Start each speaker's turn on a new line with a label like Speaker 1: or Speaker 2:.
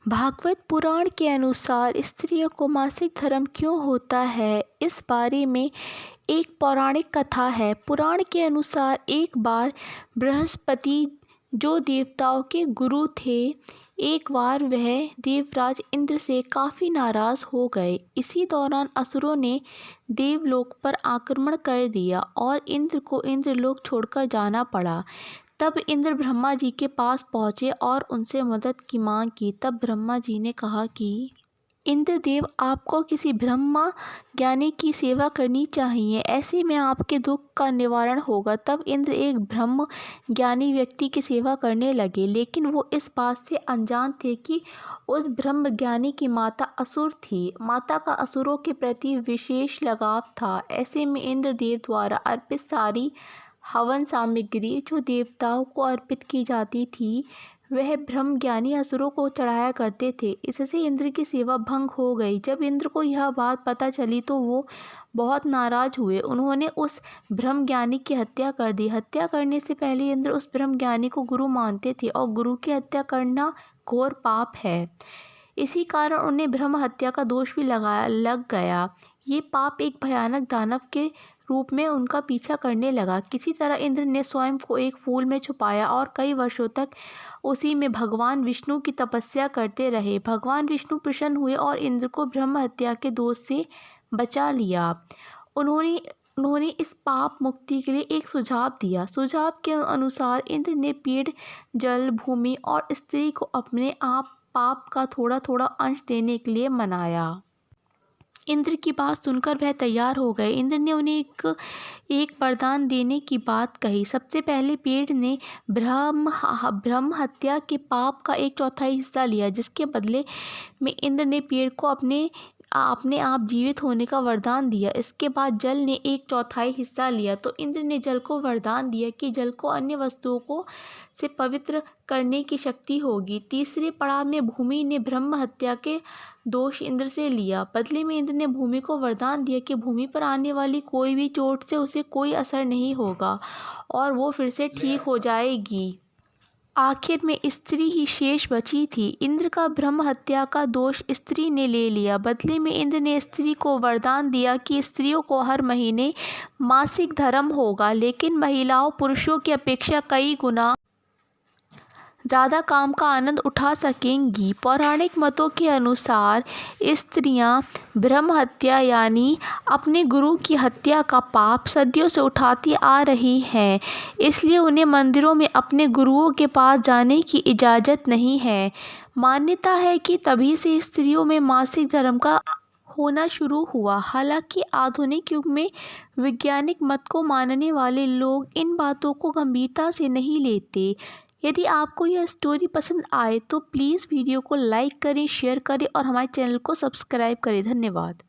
Speaker 1: भागवत पुराण के अनुसार स्त्रियों को मासिक धर्म क्यों होता है, इस बारे में एक पौराणिक कथा है। पुराण के अनुसार एक बार बृहस्पति, जो देवताओं के गुरु थे, एक बार वह देवराज इंद्र से काफ़ी नाराज़ हो गए। इसी दौरान असुरों ने देवलोक पर आक्रमण कर दिया और इंद्र को इंद्रलोक छोड़कर जाना पड़ा। तब इंद्र ब्रह्मा जी के पास पहुँचे और उनसे मदद की मांग की। तब ब्रह्मा जी ने कहा कि इंद्रदेव, आपको किसी ब्रह्मा ज्ञानी की सेवा करनी चाहिए, ऐसे में आपके दुख का निवारण होगा। तब इंद्र एक ब्रह्म ज्ञानी व्यक्ति की सेवा करने लगे, लेकिन वो इस बात से अनजान थे कि उस ब्रह्म ज्ञानी की माता असुर थी। माता का असुरों के प्रति विशेष लगाव था। ऐसे में इंद्रदेव द्वारा अर्पित सारी हवन सामग्री जो देवताओं को अर्पित की जाती थी, वह ब्रह्म ज्ञानी असुरों को चढ़ाया करते थे। इससे इंद्र की सेवा भंग हो गई। जब इंद्र को यह बात पता चली तो वो बहुत नाराज हुए। उन्होंने उस ब्रह्म ज्ञानी की हत्या कर दी। हत्या करने से पहले इंद्र उस ब्रह्म ज्ञानी को गुरु मानते थे और गुरु की हत्या करना घोर पाप है। इसी कारण उन्हें ब्रह्म हत्या का दोष भी लग गया। ये पाप एक भयानक दानव के रूप में उनका पीछा करने लगा। किसी तरह इंद्र ने स्वयं को एक फूल में छुपाया और कई वर्षों तक उसी में भगवान विष्णु की तपस्या करते रहे। भगवान विष्णु प्रसन्न हुए और इंद्र को ब्रह्म हत्या के दोष से बचा लिया। उन्होंने इस पाप मुक्ति के लिए एक सुझाव दिया। सुझाव के अनुसार इंद्र ने पेड़, जल, भूमि और स्त्री को अपने आप पाप का थोड़ा थोड़ा अंश देने के लिए मनाया। इंद्र की बात सुनकर वह तैयार हो गए। इंद्र ने उन्हें एक वरदान देने की बात कही। सबसे पहले पेड़ ने ब्रह्म हत्या के पाप का 1/4 हिस्सा लिया, जिसके बदले में इंद्र ने पेड़ को अपने आप जीवित होने का वरदान दिया। इसके बाद जल ने 1/4 हिस्सा लिया, तो इंद्र ने जल को वरदान दिया कि जल को अन्य वस्तुओं को से पवित्र करने की शक्ति होगी। तीसरे पड़ाव में भूमि ने ब्रह्म हत्या के दोष इंद्र से लिया। बदले में इंद्र ने भूमि को वरदान दिया कि भूमि पर आने वाली कोई भी चोट से उसे कोई असर नहीं होगा और वो फिर से ठीक हो जाएगी। आखिर में स्त्री ही शेष बची थी। इंद्र का ब्रह्म हत्या का दोष स्त्री ने ले लिया। बदले में इंद्र ने स्त्री को वरदान दिया कि स्त्रियों को हर महीने मासिक धर्म होगा, लेकिन महिलाओं पुरुषों की अपेक्षा कई गुना ज़्यादा काम का आनंद उठा सकेंगी। पौराणिक मतों के अनुसार स्त्रियां ब्रह्म हत्या यानी अपने गुरु की हत्या का पाप सदियों से उठाती आ रही हैं, इसलिए उन्हें मंदिरों में अपने गुरुओं के पास जाने की इजाज़त नहीं है। मान्यता है कि तभी से स्त्रियों में मासिक धर्म का होना शुरू हुआ। हालांकि आधुनिक युग में वैज्ञानिक मत को मानने वाले लोग इन बातों को गंभीरता से नहीं लेते। यदि आपको यह स्टोरी पसंद आए तो प्लीज़ वीडियो को लाइक करें, शेयर करें और हमारे चैनल को सब्सक्राइब करें। धन्यवाद।